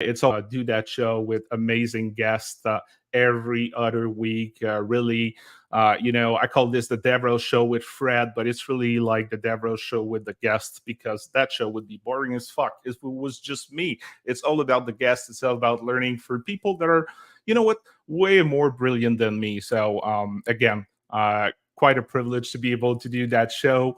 It's all do that show with amazing guests every other week. Really, I call this the Devrel show with Fred, but it's really like the Devrel show with the guests because that show would be boring as fuck if it was just me. It's all about the guests. It's all about learning for people that are, way more brilliant than me. So again, quite a privilege to be able to do that show.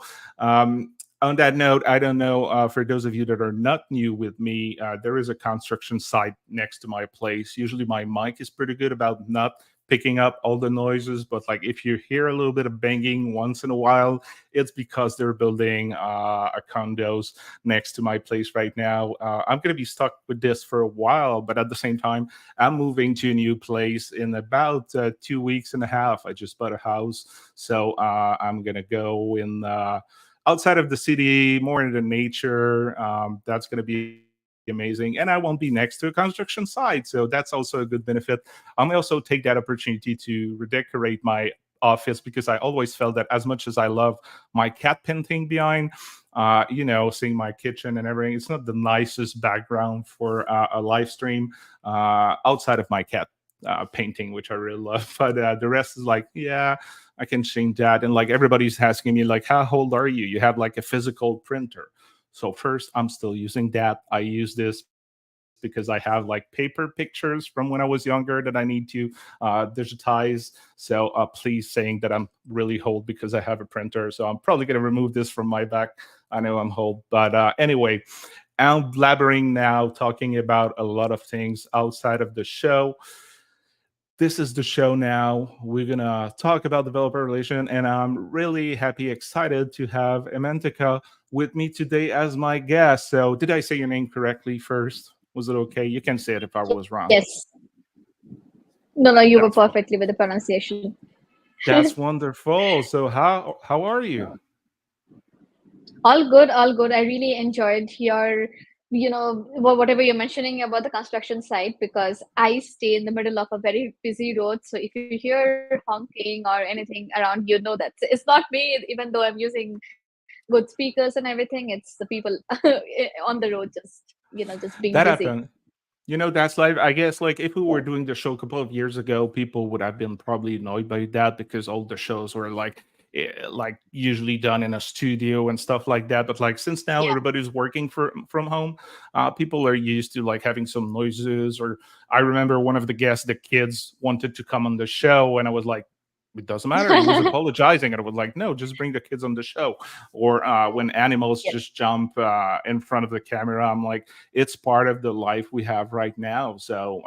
On that note, I don't know, for those of you that are not new with me, there is a construction site next to my place. Usually my mic is pretty good about not picking up all the noises, but like if you hear a little bit of banging once in a while, it's because they're building a condos next to my place right now. I'm going to be stuck with this for a while, but at the same time, I'm moving to a new place in about 2 weeks and a half. I just bought a house, so I'm going to go in outside of the city, more into nature. That's going to be amazing. And I won't be next to a construction site. So that's also a good benefit. I may also take that opportunity to redecorate my office because I always felt that as much as I love my cat painting behind, seeing my kitchen and everything, it's not the nicest background for a live stream outside of my cat painting, which I really love. But the rest is like, yeah, I can change that. And like everybody's asking me, like, how old are you? You have like a physical printer. So first, I'm still using that. I use this because I have like paper pictures from when I was younger that I need to digitize. So please saying that I'm really old because I have a printer. So I'm probably going to remove this from my back. I know I'm old. But anyway, I'm blabbering now, talking about a lot of things outside of the show. This is the show now. We're gonna talk about developer relation, and I'm really happy, excited to have Emantika with me today as my guest. So, did I say your name correctly first? Was it okay? You can say it if I was wrong. Yes. No, you were That's perfectly with the pronunciation. that's wonderful. So, how are you? All good, all good. I really enjoyed your, whatever you're mentioning about the construction site because I stay in the middle of a very busy road. So if you hear honking or anything around, that it's not me, even though I'm using good speakers and everything. It's the people on the road just being That busy. happened. That's life. I guess like if we were doing the show a couple of years ago, people would have been probably annoyed by that because all the shows were like usually done in a studio and stuff like that. But like since now Yeah. everybody's working from home, people are used to like having some noises. Or I remember one of the guests, the kids wanted to come on the show, and I was like, it doesn't matter. He was apologizing, and I was like, no, just bring the kids on the show. Or when animals Yes, just jump in front of the camera, I'm like, it's part of the life we have right now. So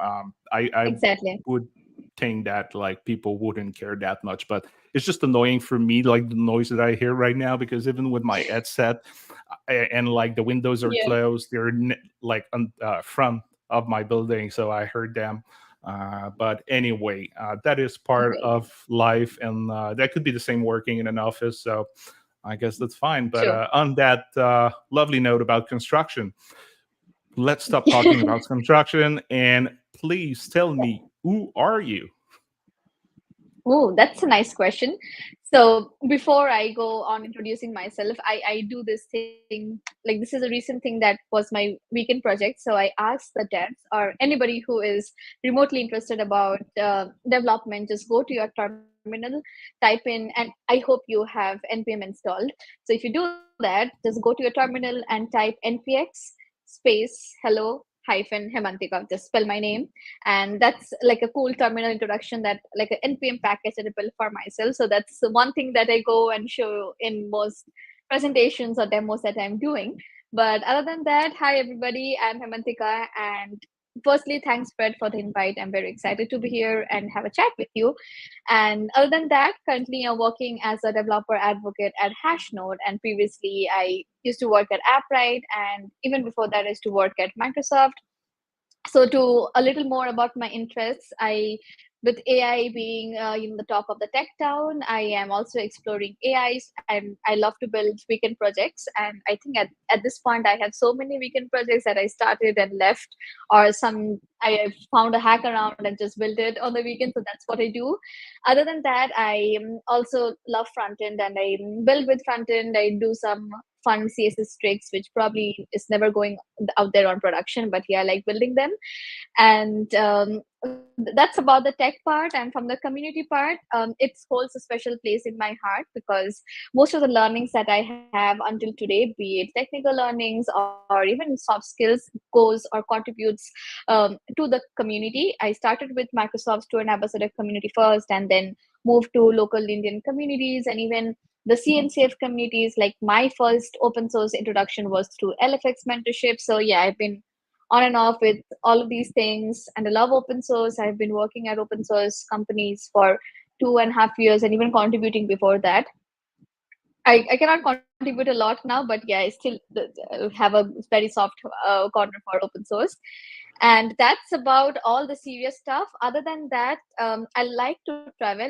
I exactly. would think that like people wouldn't care that much, but it's just annoying for me, like the noise that I hear right now, because even with my headset and like the windows are Yeah. closed, they're like on front of my building, so I heard them. But anyway, that is part Great. of life, and that could be the same working in an office. So I guess that's fine. But Sure. on that lovely note about construction, let's stop talking about construction and please tell me, who are you? Oh, that's a nice question. So before I go on introducing myself, I do this thing, like this is a recent thing that was my weekend project. So I asked the devs or anybody who is remotely interested about development, just go to your terminal, type in, and I hope you have npm installed. So if you do that, just go to your terminal and type npx space hello hyphen Hemantika, just spell my name. And that's like a cool terminal introduction, that like an npm package that I built for myself. So that's the one thing that I go and show in most presentations or demos that I'm doing. But other than that, hi everybody, I'm Hemantika, and firstly thanks Fred for the invite. I'm very excited to be here and have a chat with you. And other than that, currently I'm working as a developer advocate at Hashnode, and previously I used to work at Apprite, and even before that I used to work at Microsoft. So to a little more about my interests, I with AI being the talk of the tech town, I am also exploring AIs, and I love to build weekend projects. And I think at this point, I have so many weekend projects that I started and left, or some I have found a hack around and just built it on the weekend. So that's what I do. Other than that, I also love front end, and I build with front end. I do some fun CSS tricks, which probably is never going out there on production, but yeah, I like building them. And that's about the tech part. And from the community part, it holds a special place in my heart, because most of the learnings that I have until today, be it technical learnings or even soft skills, goes or contributes to the community. I started with Microsoft's Tour and Ambassador community first, and then moved to local Indian communities, and even the CNCF communities. Like, my first open source introduction was through LFX mentorship. So yeah, I've been on and off with all of these things, and I love open source. I've been working at open source companies for 2.5 years, and even contributing before that. I cannot contribute a lot now, but yeah, I still have a very soft corner for open source. And that's about all the serious stuff. Other than that, I like to travel.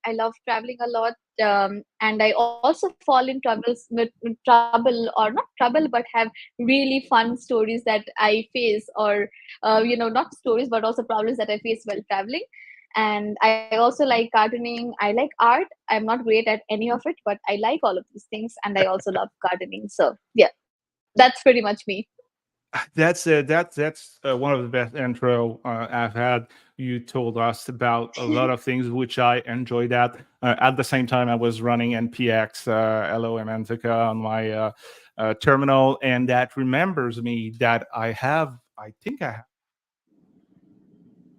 I love traveling a lot. And I also fall in troubles with trouble, or not trouble, but have really fun stories that I face, or not stories, but also problems that I face while traveling. And I also like gardening. I like art. I'm not great at any of it, but I like all of these things, and I also love gardening. So yeah, that's pretty much me. That's one of the best intro I've had. You told us about a lot of things which I enjoyed. That at the same time I was running npx hello Emantica on my terminal, and that remembers me that I think I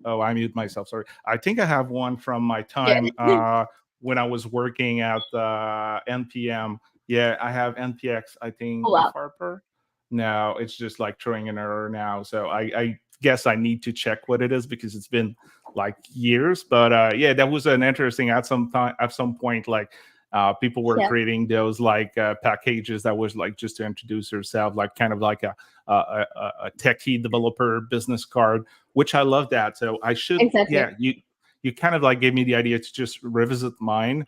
Oh, I mute myself. Sorry. I think I have one from my Yeah. time when I was working at NPM. Yeah, I have NPX. I Oh, think wow. FRPR. No, it's just like throwing an error now. So I guess I need to check what it is because it's been like years. But yeah, that was an interesting at some time. At some point, like people were Yeah. creating those like packages that was like just to introduce yourself, like kind of like a techie developer business card, which I love that. So I should, Exactly. yeah, you kind of like gave me the idea to just revisit mine.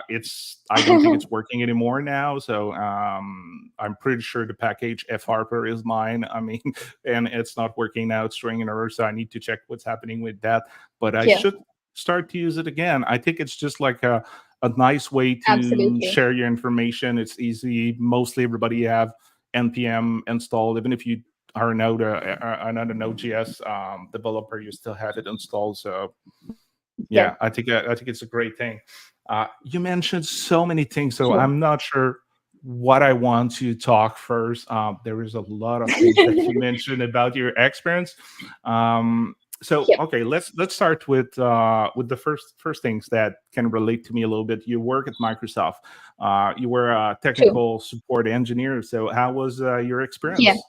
It's I don't think it's working anymore now, so I'm pretty sure the package FHarper is mine. I mean, and it's not working now; it's throwing an error, so I need to check what's happening with that. But I Yeah. should start to use it again. I think it's just like a nice way to Absolutely. share your information. It's easy. Mostly everybody have npm installed, even if you are another Node.js developer, you still have it installed. So Yeah. yeah, I think it's a great thing. You mentioned so many things, so True. I'm not sure what I want to talk first. There is a lot of things that you mentioned about your experience. So Yeah. okay, let's start with the first things that can relate to me a little bit. You work at Microsoft. You were a True. technical support engineer. So how was your Yeah. experience?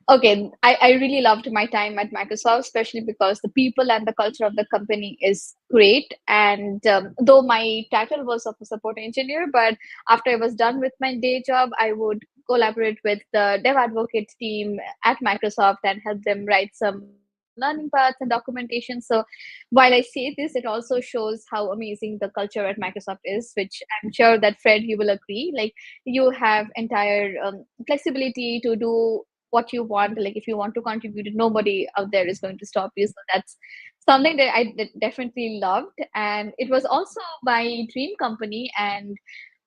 Okay, I really loved my time at Microsoft, especially because the people and the culture of the company is great. And though my title was of a support engineer, but after I was done with my day job, I would collaborate with the dev advocate team at Microsoft and help them write some learning paths and documentation. So while I say this, it also shows how amazing the culture at Microsoft is, which I'm sure that Fred, you will agree. Like, you have entire flexibility to do what you want. Like, if you want to contribute, nobody out there is going to stop you. So that's something that definitely loved, and it was also my dream company. And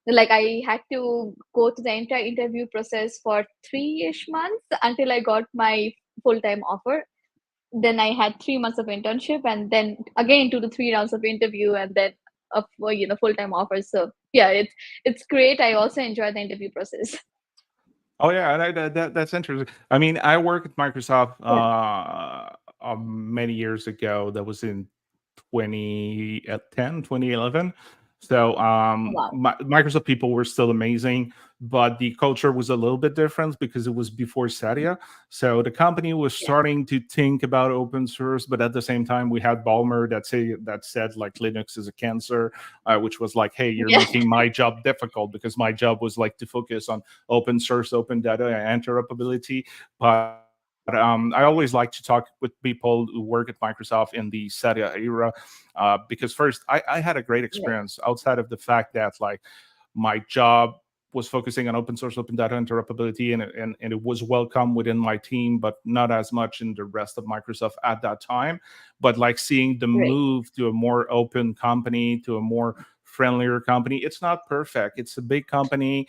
like, I had to go through the entire interview process for 3-ish months until I got my full-time offer. Then I had 3 months of internship, and then again 2 to 3 rounds of interview, and then a full-time offer. So yeah, it's great. I also enjoy the interview process. Oh yeah, that's interesting. I mean, I worked at Microsoft Yeah. many years ago. That was in 2010, 2011. So Wow. Microsoft people were still amazing, but the culture was a little bit different because it was before Satya. So the company was Yeah. starting to think about open source, but at the same time, we had Ballmer that said like Linux is a cancer, which was like, hey, you're Yeah. making my job difficult because my job was like to focus on open source, open data, and interoperability. But I always like to talk with people who work at Microsoft in the Satya era, because first, I had a great Yeah. experience outside of the fact that like my job was focusing on open source, open data interoperability, and it was welcome within my team, but not as much in the rest of Microsoft at that time. But like seeing the Right. move to a more open company, to a more friendlier company, it's not perfect. It's a big company,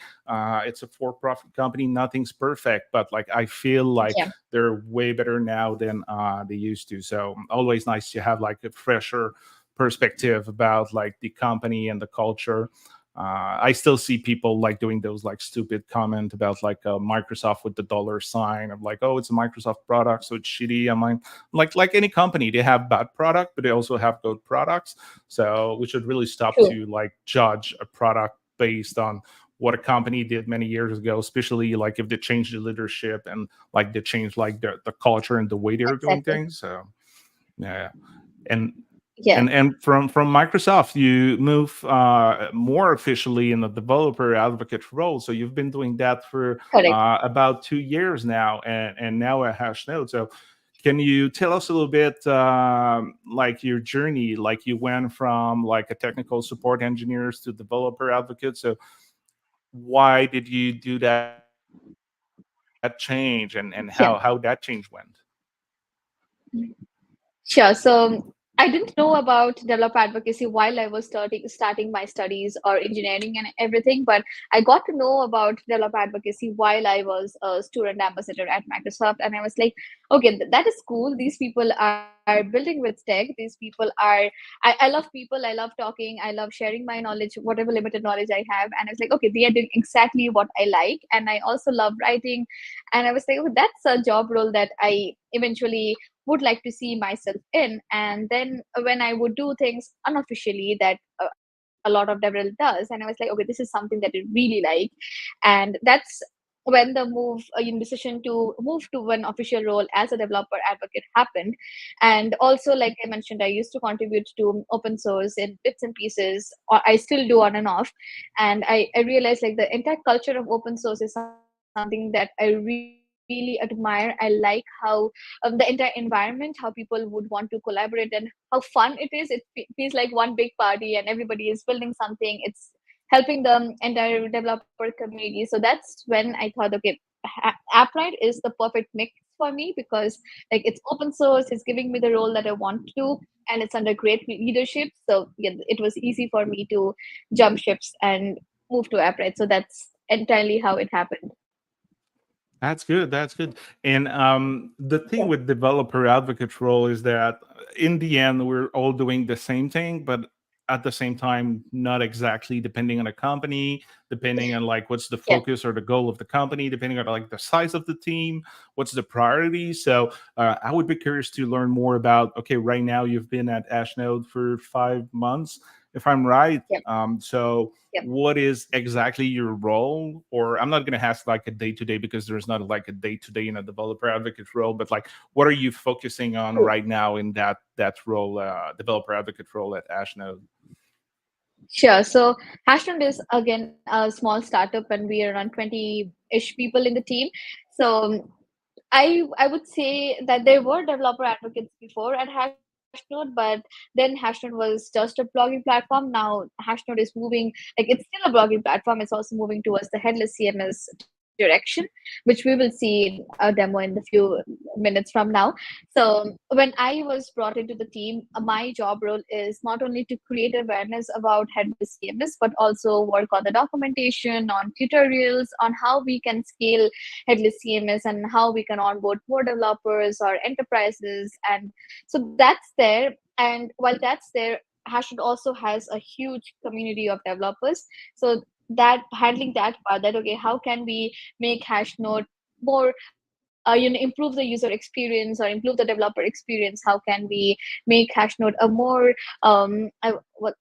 it's a for-profit company. Nothing's perfect, but like I feel like Yeah. they're way better now than they used to. So always nice to have like a fresher perspective about like the company and the culture. I still see people like doing those like stupid comment about like Microsoft with the dollar sign of like, oh, it's a Microsoft product, so it's shitty. I'm like any company, they have bad product, but they also have good products. So we should really stop True. to like judge a product based on what a company did many years ago, especially like if they change the leadership and like they change like the culture and the way they're doing Exactly. things. So yeah. And Yeah. and from Microsoft, you move more officially in the developer advocate role. So you've been doing that for Correct. about 2 years now, and now at Hashnode. So can you tell us a little bit like your journey? Like you went from like a technical support engineers to developer advocate. So why did you do that change, and how that change went? Yeah. Sure. So I didn't know about developer advocacy while I was starting my studies or engineering and everything, but I got to know about developer advocacy while I was a student ambassador at Microsoft, and I was like, okay, that is cool. These people are building with tech. These people are. I love people. I love talking. I love sharing my knowledge, whatever limited knowledge I have, and I was like, okay, they are doing exactly what I like, and I also love writing, and I was like, oh, that's a job role that I eventually would like to see myself in. And then when I would do things unofficially that a lot of Devrel does, and I was like, okay, this is something that I really like. And that's when the decision to move to one official role as a developer advocate happened. And also, like I mentioned, I used to contribute to open source in bits and pieces, or I still do on and off. And I realized like the entire culture of open source is something that I really admire. I like how the entire environment, how people would want to collaborate, and how fun it is. It feels like one big party and everybody is building something. It's helping the entire developer community. So that's when I thought, okay, Applied is the perfect mix for me, because like it's open source, it's giving me the role that I want to, and it's under great leadership. So yeah, it was easy for me to jump ships and move to Applied. So that's entirely how it happened. That's good. That's good. And the thing Yeah. with developer advocate role is that in the end, we're all doing the same thing, but at the same time, not exactly, depending on the company, depending on like what's the Yeah. focus or the goal of the company, depending on like the size of the team, what's the priority. So I would be curious to learn more about, okay, right now you've been at Ashnode for 5 months, if I'm right. Yeah. So Yeah. what is exactly your role? Or I'm not going to ask like a day to day, because there's not like a day to day in a developer advocate role, but like what are you focusing on True. right now in that role, developer advocate role at Ashnode? Sure. So Hashnode is again a small startup, and we are around 20-ish people in the team. So I would say that there were developer advocates before at Hashnode, but then Hashnode was just a blogging platform. Now Hashnode is moving, like it's still a blogging platform. It's also moving towards the headless CMS direction, which we will see in a demo in the few minutes from now. So when I was brought into the team, my job role is not only to create awareness about headless CMS, but also work on the documentation, on tutorials, on how we can scale headless CMS and how we can onboard more developers or enterprises. And so that's there. And while that's there, Hashnode also has a huge community of developers. So that handling that part, that okay, how can we make Hashnode more improve the user experience or improve the developer experience? How can we make Hashnode a more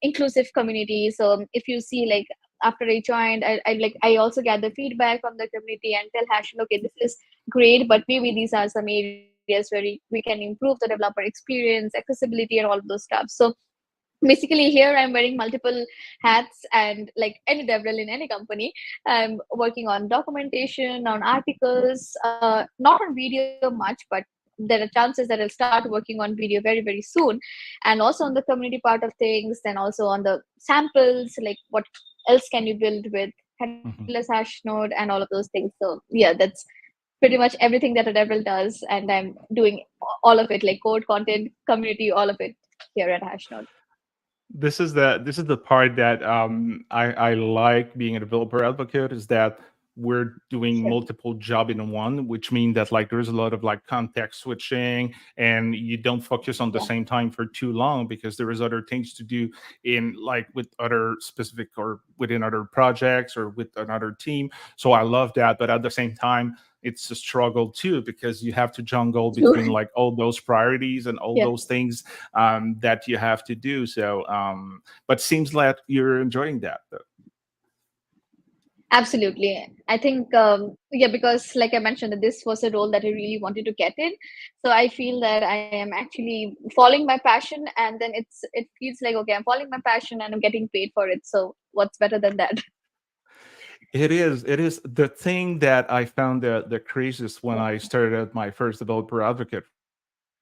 inclusive community? So if you see, like after I joined, I also gather feedback from the community and tell Hashnode, okay, this is great, but maybe these are some areas where we can improve the developer experience, accessibility, and all of those stuff. So basically here I'm wearing multiple hats, and like any devrel in any company, I'm working on documentation, on articles, not on video much, but there are chances that I'll start working on video very very soon, and also on the community part of things, then also on the samples, like what else can you build with headless Mhm. hash node and all of those things. So yeah, that's pretty much everything that a devrel does, and I'm doing all of it, like code, content, community, all of it here at Hashnode. This is the part that I like being a developer advocate, is that we're doing Sure. multiple job in one, which means that like there's a lot of like context switching, and you don't focus on the Yeah. same time for too long because there is other things to do in like with other specific or within other projects or with another team. So I love that, but at the same time it's a struggle too because you have to juggle between True. like all those priorities and all Yeah. those things that you have to do. So, but seems like you're enjoying that though. Absolutely. I think, yeah, because like I mentioned, that this was a role that I really wanted to get in. So I feel that I am actually following my passion, and then it feels like, okay, I'm following my passion and I'm getting paid for it. So what's better than that? It is. It is the thing that I found the craziest when I started my first developer advocate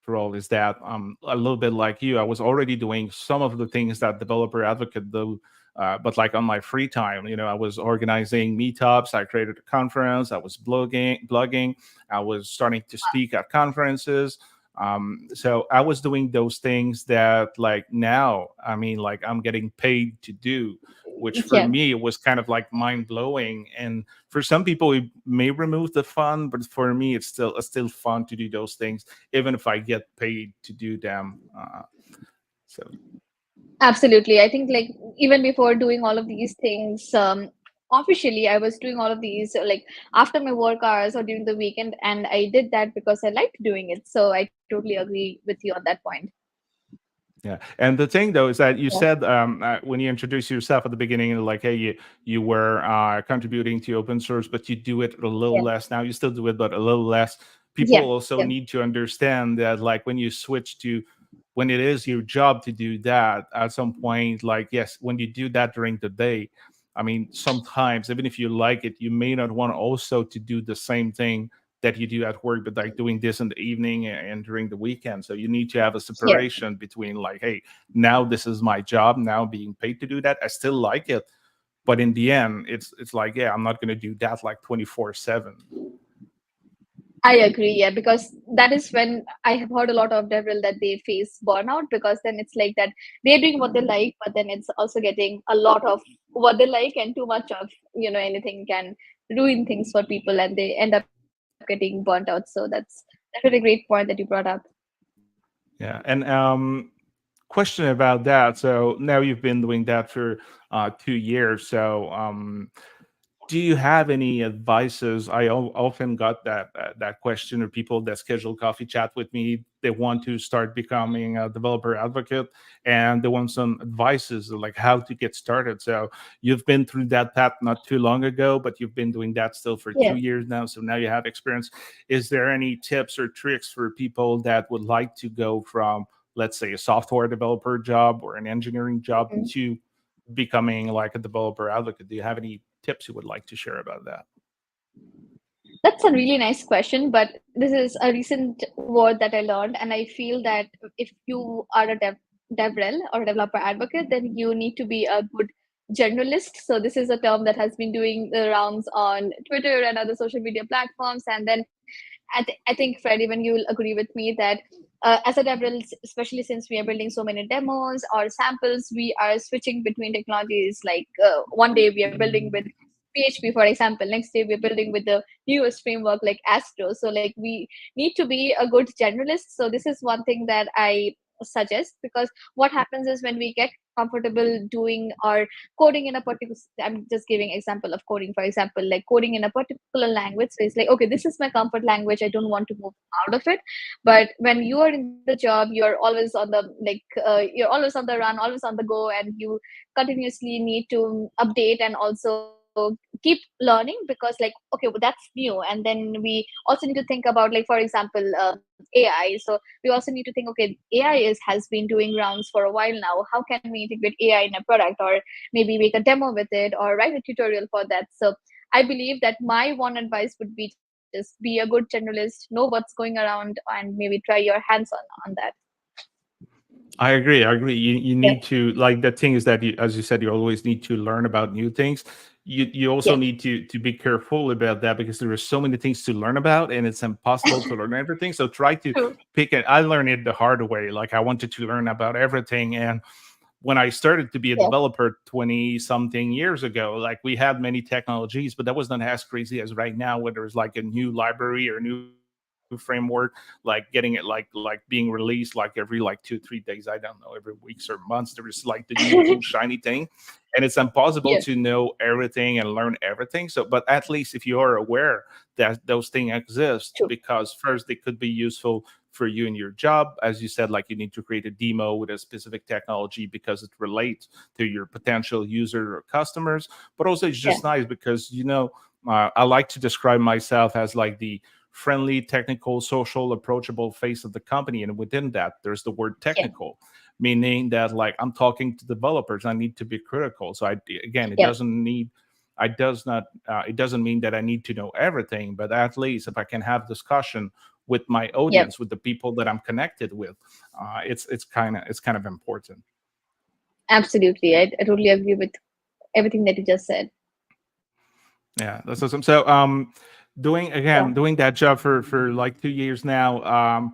role is that a little bit like you, I was already doing some of the things that developer advocate do, but like on my free time, I was organizing meetups. I created a conference. I was blogging. I was starting to speak at conferences. So I was doing those things that like now, I mean, like I'm getting paid to do, which for Yeah. me it was kind of like mind blowing. And for some people it may remove the fun, but for me it's still fun to do those things even if I get paid to do them. So Absolutely. I think like even before doing all of these things, officially I was doing all of these like after my work hours or during the weekend, and I did that because I liked doing it. So I totally agree with you on that point. yeah, and the thing though is that you Yeah. said when you introduced yourself at the beginning, like, hey, you were contributing to open source, but you do it a little Yeah. less now. You still do it, but a little less. People Yeah. also Yeah. need to understand that, like, when you switch to when it is your job to do that, at some point, like, yes, when you do that during the day, I mean, sometimes even if you like it, you may not want also to do the same thing that you do at work, but like doing this in the evening and during the weekend. So you need to have a Yeah. separation between like, hey, now this is my job, now being paid to do that. I still like it, but in the end, it's like, yeah, I'm not gonna do that like 24/7. I agree, yeah, because that is when I have heard a lot of Devrel that they face burnout, because then it's like that they're doing what they like, but then it's also getting a lot of what they like, and too much of anything can ruin things for people, and they end up getting burnt out. So that's a really great point that you brought up. Yeah, and question about that. So now you've been doing that for 2 years. So do you have any advices? Often got that question, or people that schedule coffee chat with me, they want to start becoming a developer advocate and they want some advices like how to get started. So you've been through that path not too long ago, but you've been doing that still for Yeah. 2 years now, so now you have experience. Is there any tips or tricks for people that would like to go from, let's say, a software developer job or an engineering job Mm. to becoming like a developer advocate? Do you have any tips you would like to share about that? That's a really nice question, but this is a recent word that I learned, and I feel that if you are a DevRel or a developer advocate, then you need to be a good generalist. So this is a term that has been doing the rounds on Twitter and other social media platforms. And then I think, Freddie, when you'll agree with me that as a DevRel, especially since we are building so many demos or samples, we are switching between technologies. Like one day we are building with PHP, for example. Next day we're building with the newest framework like Astro. So like we need to be a good generalist. So this is one thing that I suggest, because what happens is when we get comfortable doing or coding in a particular, I'm just giving example of coding, for example, like coding in a particular language. So it's like, okay, this is my comfort language, I don't want to move out of it. But when you are in the job, you're always on the you're always on the run, always on the go, and you continuously need to update and also keep learning, because like, okay, well, that's new. And then we also need to think about, like, for example, AI. So we also need to think, okay, AI has been doing rounds for a while now. How can we integrate AI in a product, or maybe make a demo with it, or write a tutorial for that? So I believe that my one advice would be just be a good generalist, know what's going around, and maybe try your hands on that. I agree. I agree. You Yeah. need to, like, the thing is that you, as you said, you always need to learn about new things. You also Yeah. need to be careful about that because there are so many things to learn about, and it's impossible to learn everything. So try to True. pick it. I learned it the hard way. Like, I wanted to learn about everything, and when I started to be a Yeah. developer 20 something years ago, like, we had many technologies, but that was not as crazy as right now, where there's like a new library or new framework, like getting it like being released like every like 2 3 days. I don't know, every weeks or months. There is like the new cool shiny thing. And it's impossible Yeah. to know everything and learn everything. So, but at least if you are aware that those things exist, True. because first they could be useful for you in your job. As you said, like, you need to create a demo with a specific technology because it relates to your potential user or customers. But also, it's Yeah. just nice because, I like to describe myself as like the friendly, technical, social, approachable face of the company. And within that, there's the word Yeah. technical, meaning that, like, I'm talking to developers, I need to be critical. So again, Yeah. it doesn't mean that I need to know everything, but at least if I can have discussion with my Yeah. audience, with the people that I'm connected with, it's kind of important. Absolutely. I totally agree with everything that you just said. Yeah, that's awesome. So, doing Yeah. again doing that job for like 2 years now.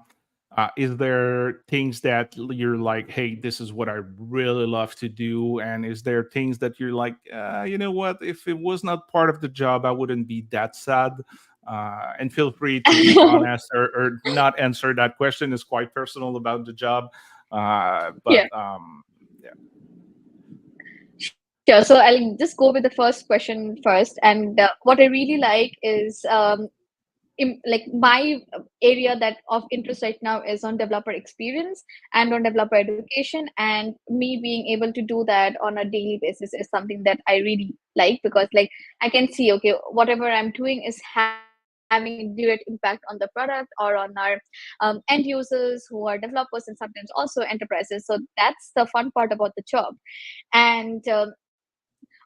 Is there things that you're like, hey, this is what I really love to do, and is there things that you're like, you know what? If it was not part of the job, I wouldn't be that sad. And feel free to be honest or not answer that question. It's quite personal about the job. Yeah. But yeah. Sure. So I'll just go with the first question first. And what I really like is like my area that of interest right now is on developer experience and on developer education, and me being able to do that on a daily basis is something that I really like, because like I can see, okay, whatever I'm doing is having a direct impact on the product or on our end users who are developers and sometimes also enterprises. So that's the fun part about the job. And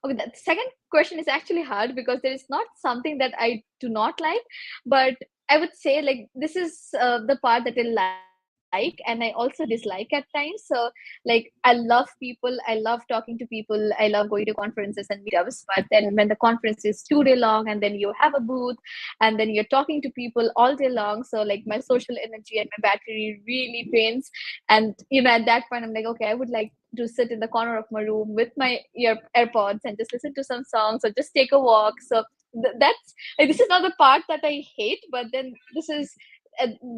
okay, the second question is actually hard because there is not something that I do not like, but I would say like this is the part that I like and I also dislike at times. So like I love people, I love talking to people, I love going to conferences and meetups, but then when the conference is 2 day long and then you have a booth and then you're talking to people all day long, so like my social energy and my battery really drains. And at that point I'm like, okay, I would like to sit in the corner of my room with my AirPods and just listen to some songs or just take a walk. So that's like, this is not the part that I hate, but then this is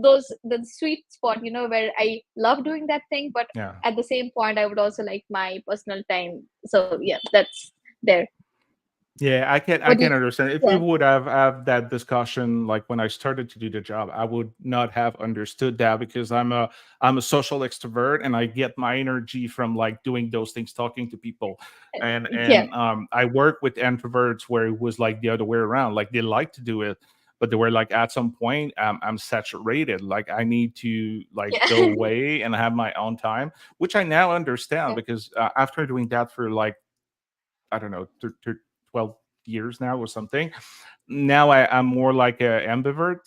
those the sweet spot, where I love doing that thing, but Yeah. at the same point, I would also like my personal time. So yeah, that's there. Yeah, I What do can you? understand. If we Yeah, would have that discussion like when I started to do the job, I would not have understood that because I'm a social extrovert and I get my energy from like doing those things, talking to people. And yeah, and I work with introverts where it was like the other way around. Like, they like to do it, but they were like, at some point, I'm saturated. Like, I need to like yeah, go away and have my own time, which I now understand yeah, because after doing that for like, I don't know, 12 years now or something. Now I'm more like a ambivert,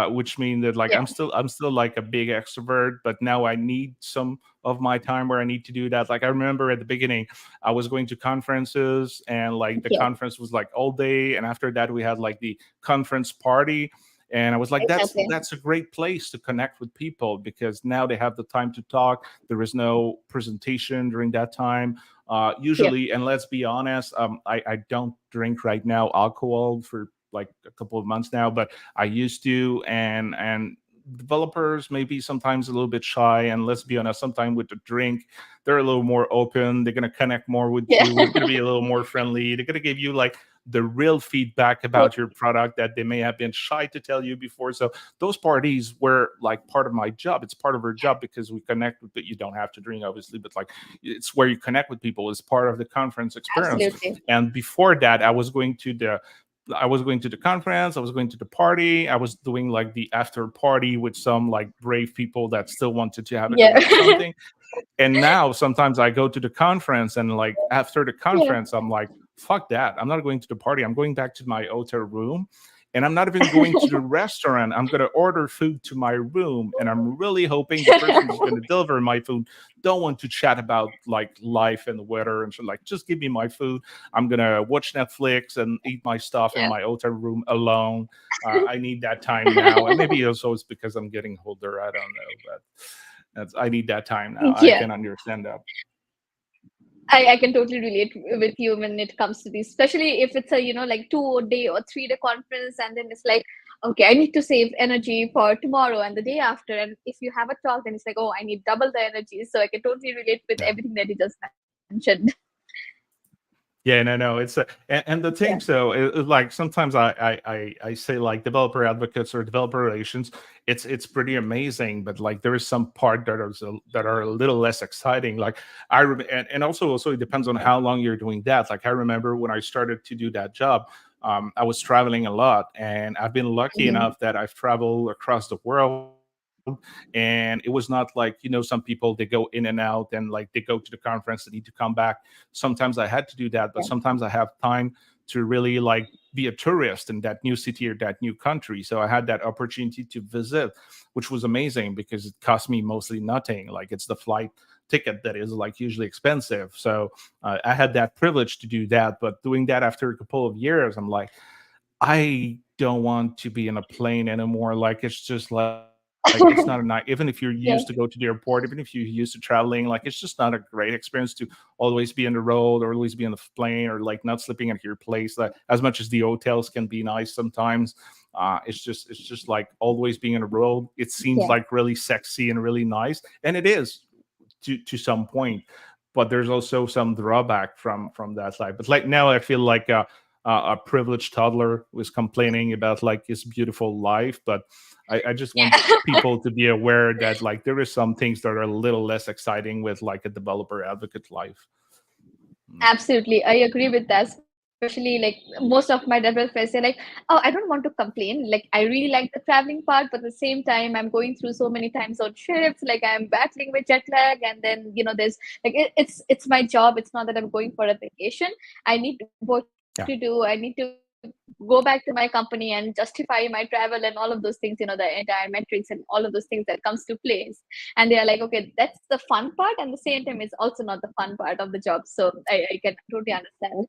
which means that like yeah, I'm still like a big extrovert, but now I need some of my time where I need to do that. Like, I remember at the beginning, I was going to conferences and like the yeah. conference was like all day, and after that we had like the conference party. And I was like, that's Exactly. that's a great place to connect with people because now they have the time to talk. There is no presentation during that time. Yeah, Usually, and let's be honest, I don't drink right now alcohol for like a couple of months now, but I used to, and developers maybe sometimes a little bit shy, and let's be honest, sometimes with the drink they're a little more open, they're going to connect more with yeah. you, they're going to be a little more friendly, they're going to give you like the real feedback about your product that they may have been shy to tell you before. So those parties were like part of my job. It's part of our job because we connect with, but you don't have to drink obviously, but like, it's where you connect with people. It's part of the conference experience. Absolutely. And before that, I was going to the I was going to the conference, I was going to the party, I was doing like the after party with some like brave people that still wanted to have a Yeah. drink or something. And now sometimes I go to the conference, and like after the Yeah. conference, I'm like, fuck that. I'm not going to the party. I'm going back to my hotel room. And I'm not even going to the restaurant. I'm going to order food to my room. And I'm really hoping the person who's going to deliver my food don't want to chat about like life and the weather. And so like, just give me my food. I'm going to watch Netflix and eat my stuff in Yeah. my hotel room alone. I need that time now. And maybe also it's because I'm getting older. I don't know. But I need that time now. I Yeah. can understand that. I can totally relate with you when it comes to these, especially if it's a, like 2 day or 3 day conference, and then it's like, okay, I need to save energy for tomorrow and the day after. And if you have a talk, then it's like, oh, I need double the energy. So I can totally relate with Yeah. everything that you just mentioned. Yeah, no. It's and the thing. Yeah. So like sometimes I say like developer advocates or developer relations. It's pretty amazing, but like there is some part that are a little less exciting. Like and also it depends on how long you're doing that. Like I remember when I started to do that job, I was traveling a lot, and I've been lucky Mhm. enough that I've traveled across the world. And it was not like, some people they go in and out, and like they go to the conference, they need to come back. Sometimes I had to do that, but Yeah. sometimes I have time to really like be a tourist in that new city or that new country. So I had that opportunity to visit, which was amazing because it cost me mostly nothing. Like it's the flight ticket that is like usually expensive. So I had that privilege to do that. But doing that after a couple of years, I'm like, I don't want to be in a plane anymore. Like it's just like it's not a night. Even if you're used to Yeah. go to the airport, even if you're used to traveling, like it's just not a great experience to always be on the road or always be on the plane or like not sleeping at your place. That as much as the hotels can be nice sometimes, it's just like always being on the road. It seems Yeah. like really sexy and really nice, and it is to some point, but there's also some drawback from that side. But like now I feel like a privileged toddler was complaining about like his beautiful life, but I just want Yeah. people to be aware that like there is some things that are a little less exciting with like a developer advocate life. Mm. Absolutely. I agree with that. Especially like most of my developers friends say like, oh, I don't want to complain. Like I really like the traveling part, but at the same time, I'm going through so many time zone shifts. Like I'm battling with jet lag, and then there's like it's my job. It's not that I'm going for a vacation. I need work to do. I need to go back to my company and justify my travel and all of those things. The entire metrics and all of those things that comes to place. And they are like, okay, that's the fun part, and the same time, it's also not the fun part of the job. So I can totally understand.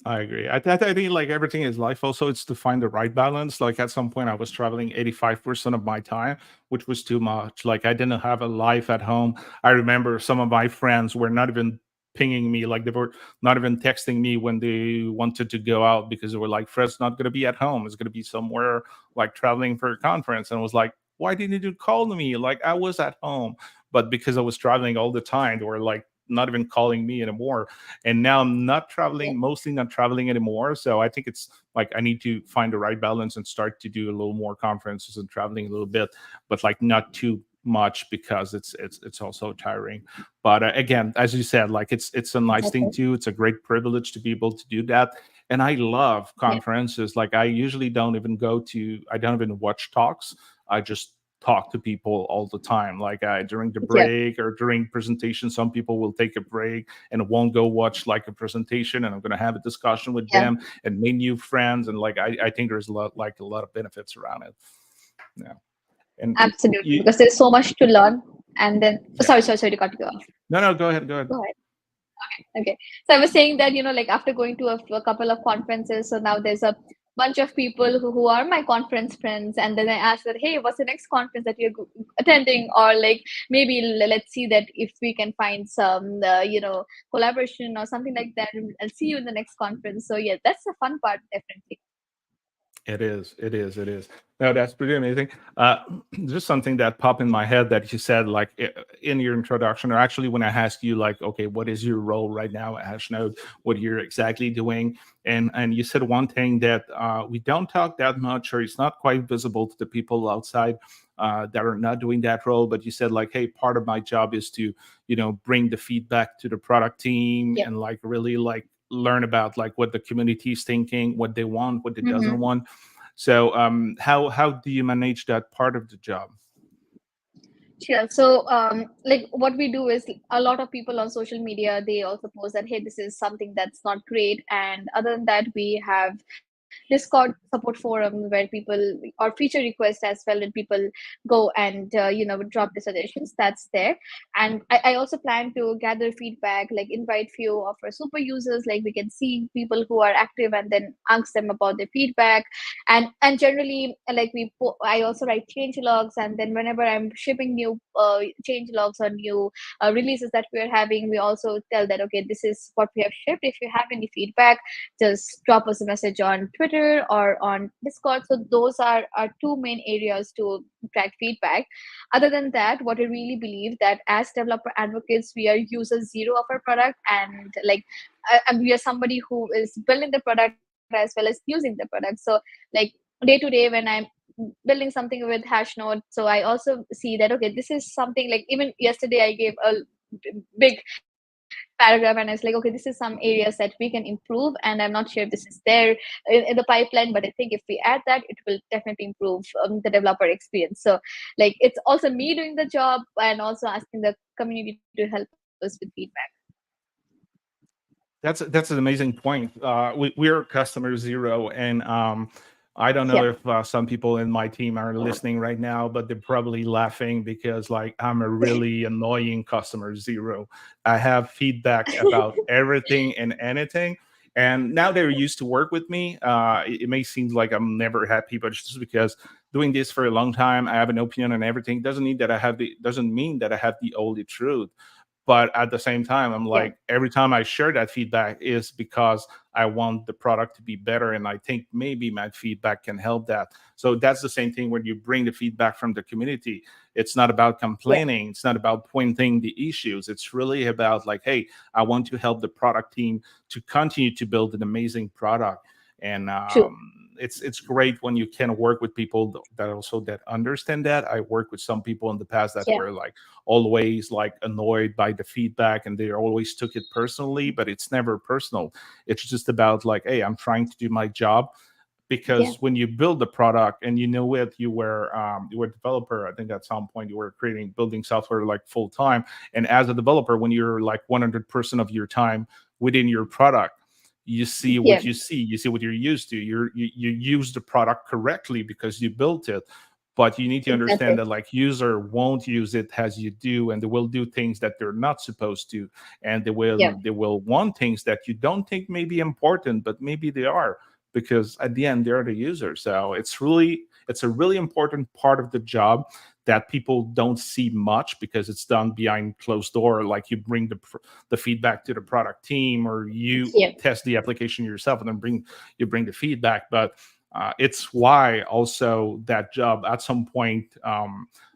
I agree. I think like everything is life. Also, it's to find the right balance. Like at some point, I was traveling 85% of my time, which was too much. Like I didn't have a life at home. I remember some of my friends were not even pinging me, like they were not even texting me when they wanted to go out because they were like, Fred's not going to be at home. It's going to be somewhere like traveling for a conference. And I was like, why didn't you call me? Like I was at home. But because I was traveling all the time, they were like not even calling me anymore. And now I'm not traveling, Yeah. mostly not traveling anymore. So I think it's like I need to find the right balance and start to do a little more conferences and traveling a little bit, but like not too much because it's also tiring. But again, as you said, like it's a nice thing Exactly. too. It's a great privilege to be able to do that. And I love Yeah. conferences. Like I usually don't even I don't even watch talks. I just talk to people all the time. Like during the Yeah. break or during presentation, some people will take a break and won't go watch like a presentation, and I'm going to have a discussion with Yeah. them and make new friends. And like I think there's a lot of benefits around it. Yeah. And Absolutely. you Because there's so much to learn. And then, yeah. sorry to cut you off. No, go ahead, go ahead. Go ahead. Okay. So I was saying that, like after going to a couple of conferences, so now there's a bunch of people who are my conference friends. And then I asked that, hey, what's the next conference that you're attending? Or like maybe let's see that if we can find some, collaboration or something like that. And I'll see you in the next conference. So yeah, that's the fun part, definitely. It is. It is. It is. No, that's pretty amazing. Just something that popped in my head that you said, like in your introduction, or actually when I asked you, like, okay, what is your role right now at Hashnode? What you're exactly doing, and you said one thing that we don't talk that much, or it's not quite visible to the people outside that are not doing that role. But you said, like, hey, part of my job is to, bring the feedback to the product team Yeah. and like really like learn about like what the community is thinking, what they want, what they doesn't Mhm. want. So how do you manage that part of the job? Sure. So, like what we do is a lot of people on social media, they also post that, hey, this is something that's not great. And other than that, we have Discord support forum where people or feature requests as well, and people go and drop the suggestions. That's there, and I also plan to gather feedback, like invite few of our super users, like we can see people who are active and then ask them about their feedback, and generally like I also write change logs, and then whenever I'm shipping new change logs or new releases that we are having, we also tell that, okay, this is what we have shipped. If you have any feedback, just drop us a message on Twitter or on Discord. So those are our two main areas to track feedback. Other than that, what I really believe that as developer advocates, we are user zero of our product, and like and we are somebody who is building the product as well as using the product. So like day to day when I'm building something with Hashnode, so I also see that, okay, this is something, like even yesterday I gave a big paragraph and I was like, okay, this is some areas that we can improve, and I'm not sure if this is there in the pipeline, but I think if we add that, it will definitely improve the developer experience. So like it's also me doing the job and also asking the community to help us with feedback. That's an amazing point. We're customer zero, and I don't Yeah. know if some people in my team are listening right now, but they're probably laughing because like I'm a really annoying customer zero. I have feedback about everything and anything, and now they're used to work with me. It may seem like I'm never happy, but it's just because doing this for a long time, I have an opinion on everything. Doesn't mean that I have the only truth, but at the same time I'm Yeah. like, every time I share that feedback is because I want the product to be better, and I think maybe my feedback can help that. So that's the same thing when you bring the feedback from the community. It's not about Yeah. complaining, it's not about pointing the issues, it's really about like, hey, I want to help the product team to continue to build an amazing product. And True. it's great when you can work with people that also that understand that. I worked with some people in the past that Yeah. were like always like annoyed by the feedback, and they always took it personally, but it's never personal. It's just about like, hey, I'm trying to do my job. Yeah. Because when you build the product and you know it, you were a developer, I think at some point you were building software like full time. And as a developer, when you're like 100% of your time within your product, you see Yeah. what you see what you're used to. You use the product correctly because you built it, but you need to understand Exactly. that like user won't use it as you do, and they will do things that they're not supposed to, and Yeah. they will want things that you don't think may be important, but maybe they are, because at the end they're the user. So it's a really important part of the job that people don't see much because it's done behind closed door. Like you bring the feedback to the product team, or you Yeah. test the application yourself and then bring the feedback. But it's why also that job at some point,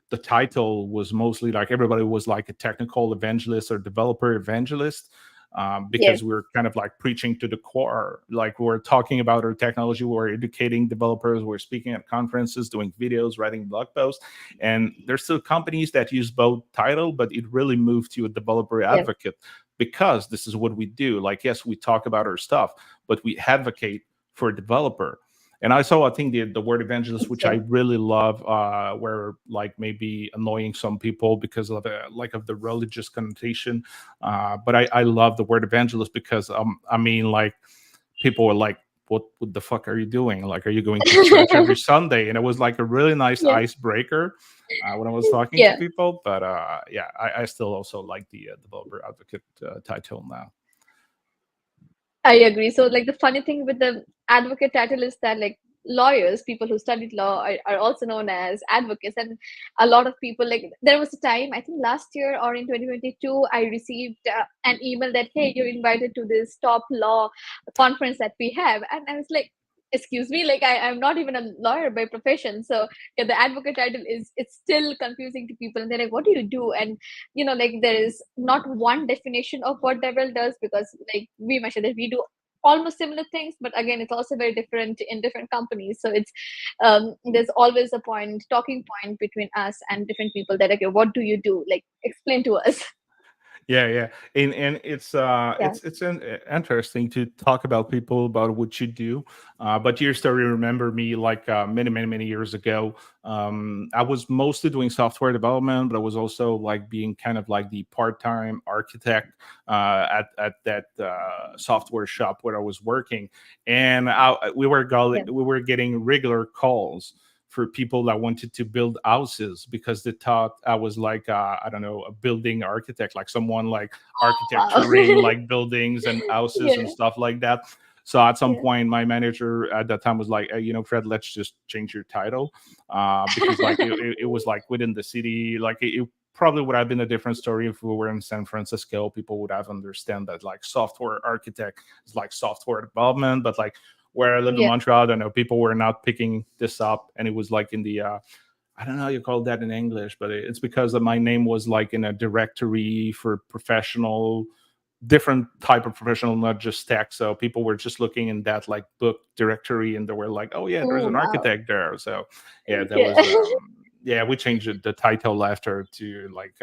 the title was mostly like everybody was like a technical evangelist or developer evangelist, Yeah. because we're kind of like preaching to the core. Like we're talking about our technology, we're educating developers, we're speaking at conferences, doing videos, writing blog posts. And there's still companies that use both title, but it really moved to a developer Yeah. advocate, because this is what we do. Like, yes, we talk about our stuff, but we advocate for a developer. And I saw, I think the word evangelist, which I Yeah. really love, where like maybe annoying some people because of the religious connotation, but I love the word evangelist because I mean, like, people were like, what the fuck are you doing? Like, are you going to church every Sunday? And it was like a really nice Yeah. icebreaker when I was talking to Yeah. people. But yeah, I still also like the developer advocate title now. I agree. So, like, the funny thing with the advocate title is that, like, lawyers, people who studied law, are also known as advocates. And a lot of people, like, there was a time, I think last year or in 2022, I received an email that, hey, you're invited to this top law conference that we have. And I was like, excuse me, like, I'm not even a lawyer by profession. So, yeah, the advocate title it's still confusing to people. And they're like, what do you do? And like there is not one definition of what Devrel does, because like we mentioned that we do almost similar things, but again it's also very different in different companies. So it's there's always a talking point between us and different people that, okay, what do you do, like explain to us. Yeah, and it's interesting to talk about people about what you do. But your story remember me like many years ago. I was mostly doing software development, but I was also like being kind of like the part-time architect at that software shop where I was working, and we were getting regular calls for people that wanted to build houses because they thought I was like I don't know, a building architect, like someone like Wow. architecturing like buildings and houses and Yeah. stuff like that. So at some Yeah. point, my manager at that time was like, hey, Fred, let's just change your title because like it was like within the city, like it probably would have been a different story if we were in San Francisco. People would have understand that like software architect is like software development, but like where I lived in Yeah. Montreal, I don't know, people were not picking this up, and it was like in the I don't know how you call that in English, but it's because of my name was like in a directory for professional, different type of professional, not just tech. So people were just looking in that like book directory, and they were like, "Oh yeah, there's Oh an wow. architect there." So yeah, that Yeah. was yeah. We changed the title after to like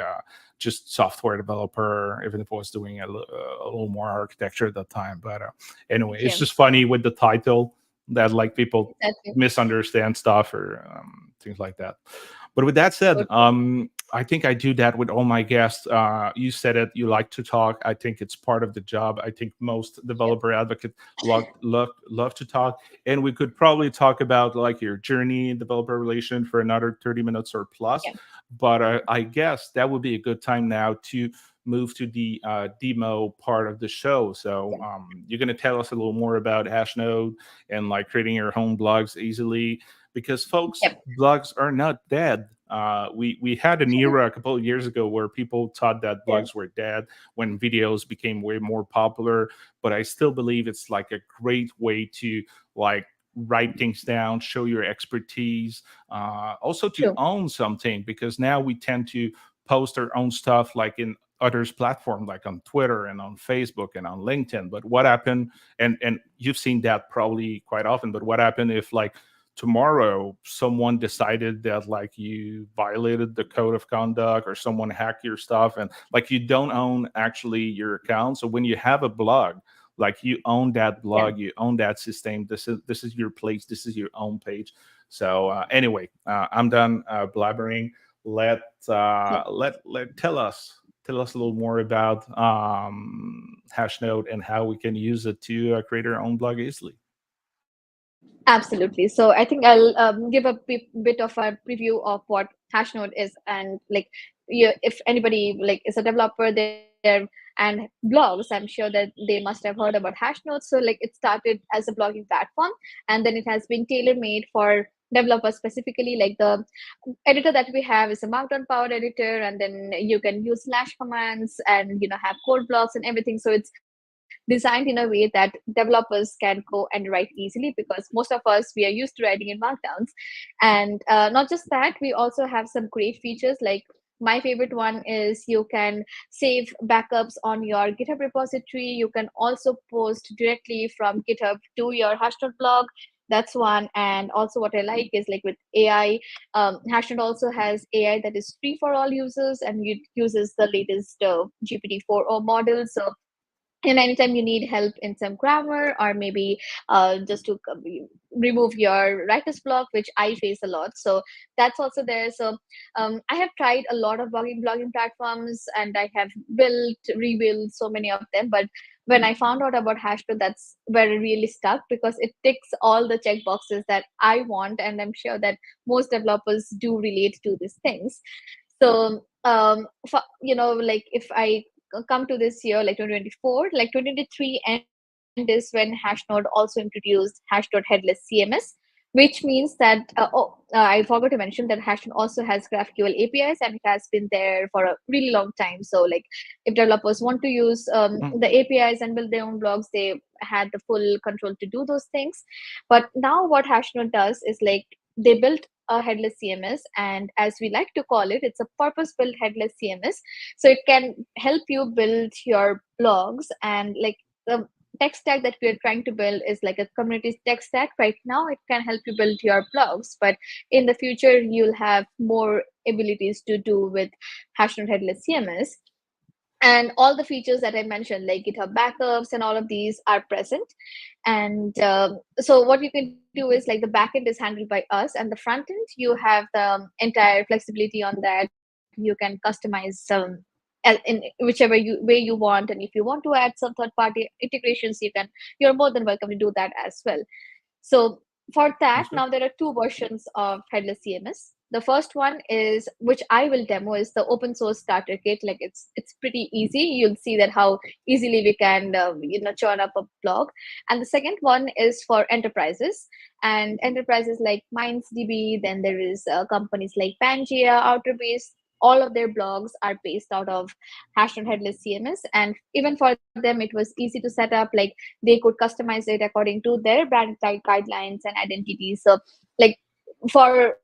just software developer, even if I was doing a little more architecture at that time. But anyway, it's Yeah. just funny with the title that like people Exactly. misunderstand stuff or things like that. But with that said, So true. I think I do that with all my guests. You said it, you like to talk. I think it's part of the job. I think most Yeah. developer advocates love to talk. And we could probably talk about like your journey in developer relation for another 30 minutes or plus. Yeah. But I guess that would be a good time now to move to the demo part of the show. So Yeah. you're going to tell us a little more about Hashnode and like creating your own blogs easily, because folks, Yep. blogs are not dead. We had an era a couple of years ago where people thought that Yeah. blogs were dead when videos became way more popular, but I still believe it's like a great way to like write things down, show your expertise, also to True. own something, because now we tend to post our own stuff like in others platform, like on Twitter and on Facebook and on LinkedIn. But what happened, and you've seen that probably quite often, but what happened if like tomorrow someone decided that like you violated the code of conduct or someone hacked your stuff and like you don't own actually your account? So when you have a blog, like you own that Yeah. blog, you own that system. This is your place, this is your own page. So anyway, I'm done blabbering. Let Yeah. let tell us a little more about Hashnode and how we can use it to create our own blog easily. Absolutely. So I think I'll give a bit of a preview of what Hashnode is, and like, if anybody like is a developer there and blogs, I'm sure that they must have heard about Hashnode. So like, it started as a blogging platform, and then it has been tailor made for developers specifically. Like, the editor that we have is a Markdown powered editor, and then you can use slash commands and have code blocks and everything. So it's designed in a way that developers can go and write easily, because most of us, we are used to writing in Markdowns. And not just that, we also have some great features. Like, my favorite one is you can save backups on your GitHub repository. You can also post directly from GitHub to your Hashnode blog. That's one. And also, what I like is, like, with AI, Hashnode also has AI that is free for all users, and it uses the latest GPT-4o model. So, and anytime you need help in some grammar, or maybe just to remove your writer's block, which I face a lot, so that's also there. So I have tried a lot of blogging platforms, and I have rebuilt so many of them. But when I found out about Hashtag, that's where it really stuck, because it ticks all the check boxes that I want, and I'm sure that most developers do relate to these things. So like, if I come to this year, like 2024, like 2023 end is when Hashnode also introduced headless CMS, which means that I forgot to mention that Hashnode also has GraphQL APIs, and it has been there for a really long time. So like, if developers want to use the APIs and build their own blogs, they had the full control to do those things. But now what Hashnode does is, like, they built a headless CMS, and as we like to call it, it's a purpose-built headless CMS. So it can help you build your blogs. And like, the tech stack that we're trying to build is like a community tech stack. Right now, it can help you build your blogs, but in the future, you'll have more abilities to do with Hashnode headless CMS. and all the features that I mentioned, like GitHub backups and all of these, are present. And so what you can do is, like, the backend is handled by us, and the front end, you have the entire flexibility on that. You can customize in whichever way you want, and if you want to add some third party integrations, you're more than welcome to do that as well. So for that, That's good. now there are two versions of headless CMS. The first one is, which I will demo, is the open source starter kit. Like, it's pretty easy. You'll see that how easily we can churn up a blog. And the second one is for enterprises, and enterprises like MindsDB. Then there is companies like Pangea, Outerbase. All of their blogs are based out of Hashnode headless CMS, and even for them it was easy to set up. Like, they could customize it according to their brand guidelines and identities. So, like, for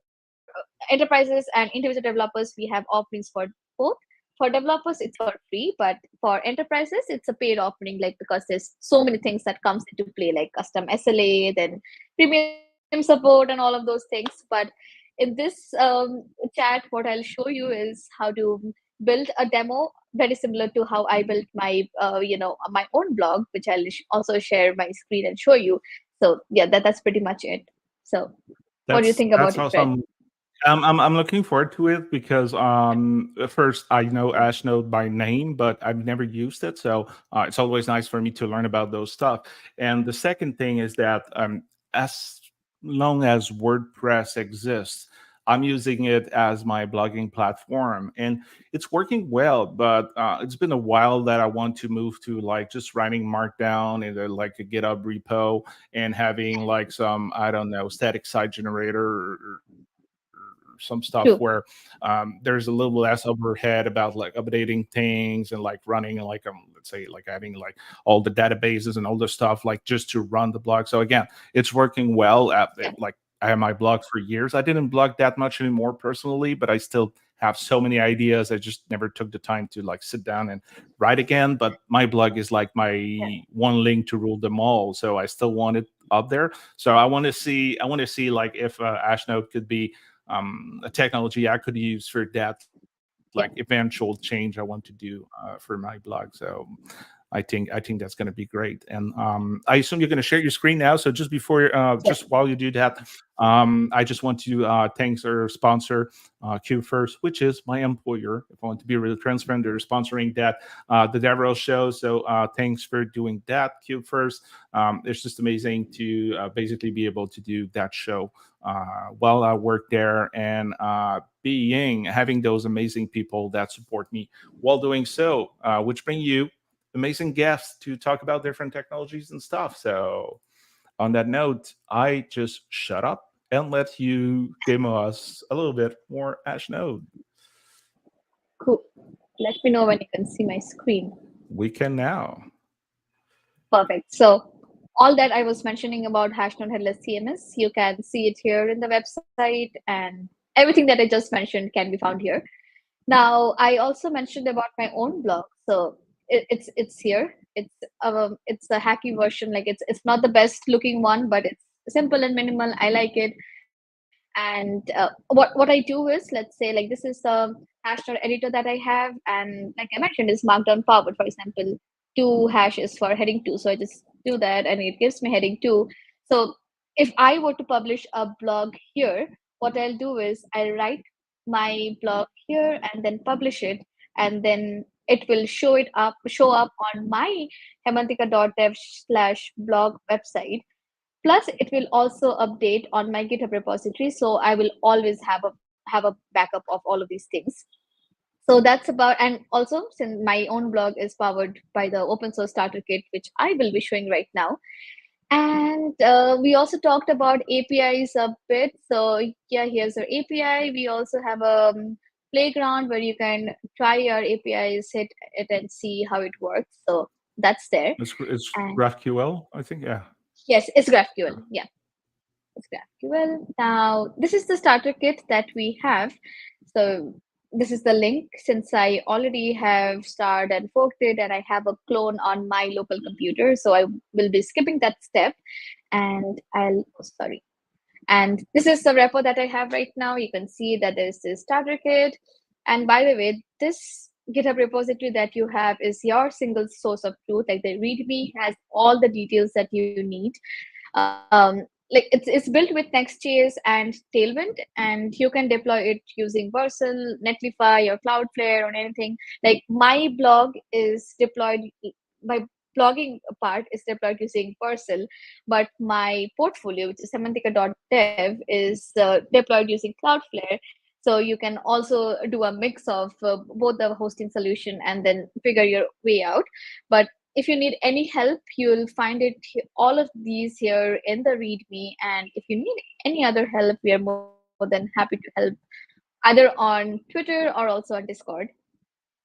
enterprises and individual developers, we have offerings for both. For developers, it's for free, but for enterprises, it's a paid offering, like, because there's so many things that comes into play, like custom SLA, then premium support, and all of those things. But in this chat, what I'll show you is how to build a demo very similar to how I built my my own blog, which I'll also share my screen and show you. So yeah, that's pretty much it. So what do you think That's about it, Fred? awesome. I'm looking forward to it because at first I know Ashnode by name, but I've never used it, so it's always nice for me to learn about those stuff. And the second thing is that as long as WordPress exists, I'm using it as my blogging platform, and it's working well. But it's been a while that I want to move to like just writing Markdown in like a GitHub repo and having like some, I don't know, static site generator or some stuff True. where there's a little less overhead about like updating things and like running like let's say like having like all the databases and all the stuff like just to run the blog. So again, it's working well at Yeah. like I have my blog for years. I didn't blog that much anymore personally, but I still have so many ideas. I just never took the time to like sit down and write again. But my blog is like Yeah. my one link to rule them all. So I still want it up there. So I want to see like if Ashnode could be a technology I could use for that like Yeah. eventual change I want to do for my blog. So I think that's going to be great. And I assume you're going to share your screen now. So just before, Yeah. just while you do that, I just want to thanks our sponsor, Q First, which is my employer. If I want to be really transparent, they're sponsoring that the Devrel show. So thanks for doing that, Q First. It's just amazing to basically be able to do that show while I work there and having those amazing people that support me while doing so, which bring you amazing guests to talk about different technologies and stuff. So, on that note, I just shut up and let you demo us a little bit more Ashnode. Cool. Let me know when you can see my screen. We can now. Perfect. So all that I was mentioning about Hashnode headless CMS, you can see it here in the website, and everything that I just mentioned can be found here. Now, I also mentioned about my own blog, so it's here. It's a hacky version. Like, it's not the best looking one, but it's simple and minimal. I like it. And what I do is, let's say, like, this is the Hashnode editor that I have, and like I mentioned, is Markdown powered. For example, two hashes for heading two. So I just do that, and it gives me heading two. So if I were to publish a blog here, what I'll do is I'll write my blog here and then publish it, and then it will show up on my hemantika.dev/blog website. Plus, it will also update on my GitHub repository, so I will always have a backup of all of these things. So that's about. And also, since my own blog is powered by the open source starter kit, which I will be showing right now. And we also talked about APIs a bit. So yeah, here's our API. We also have a playground where you can try your APIs, hit it, and see how it works. So that's there. It's And GraphQL, I think. Yeah. yes, it's GraphQL. Yeah, it's GraphQL. Now, this is the starter kit that we have. So this is the link, since I already have starred and forked it, and I have a clone on my local computer. So I will be skipping that step, and sorry. And this is the repo that I have right now. You can see that there's this starter kit. And by the way, this GitHub repository that you have is your single source of truth. Like the README has all the details that you need. Like it's built with Next.js and Tailwind, and you can deploy it using Vercel, Netlify, or Cloudflare, or anything. Like my blog is deployed. My blogging part is deployed using Vercel, but my portfolio, which is Haimantika.dev, is deployed using Cloudflare. So you can also do a mix of both the hosting solution and then figure your way out. But if you need any help, you'll find all of these here in the README. And if you need any other help, we are more than happy to help either on Twitter or also on Discord.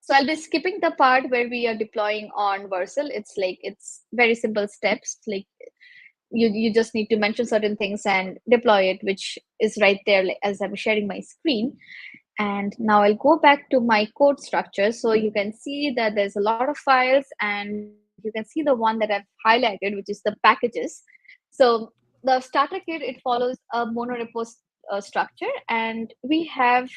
So I'll be skipping the part where we are deploying on Vercel. It's very simple steps. Like you just need to mention certain things and deploy it, which is right there, like, as I'm sharing my screen. And now I'll go back to my code structure. So you can see that there's a lot of files, and you can see the one that I've highlighted, which is the packages. So the starter kit, it follows a monorepo structure, and we have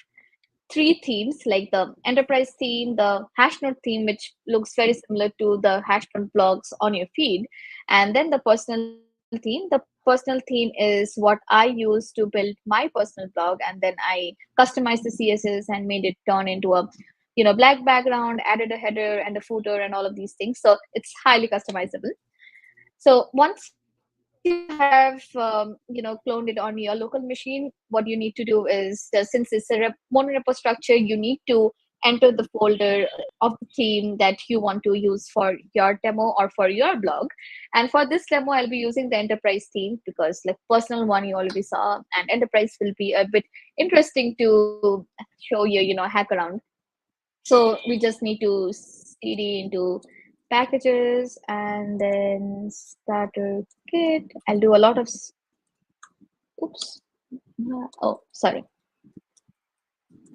three themes, like the enterprise theme, the Hashnode theme, which looks very similar to the Hashnode blogs on your feed, and then the personal theme. The personal theme is what I use to build my personal blog, and then I customized the CSS and made it turn into a black background, added a header and a footer and all of these things. So it's highly customizable. So once you have cloned it on your local machine, what you need to do is, since it's a monorepo structure, you need to enter the folder of the theme that you want to use for your demo or for your blog. And for this demo, I'll be using the enterprise theme, because like personal one you already saw, and enterprise will be a bit interesting to show you, hack around. So we just need to cd into packages and then starter kit. I'll do a lot of oops. Oh, sorry.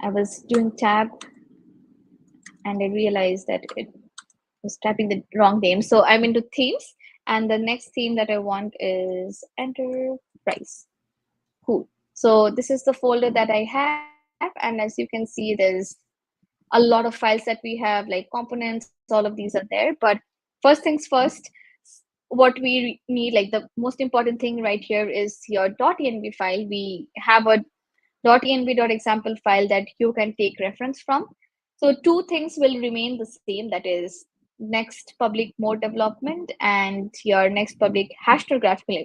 I was doing tab and I realized that it was typing the wrong name. So I'm into themes, and the next theme that I want is enterprise. Cool. So this is the folder that I have, and as you can see, there's a lot of files that we have, like components, all of these are there. But first things first, what we need, like the most important thing right here, is your .env file. We have a .env.example file that you can take reference from. So two things will remain the same, that is next public mode development and your next public hashtag graphical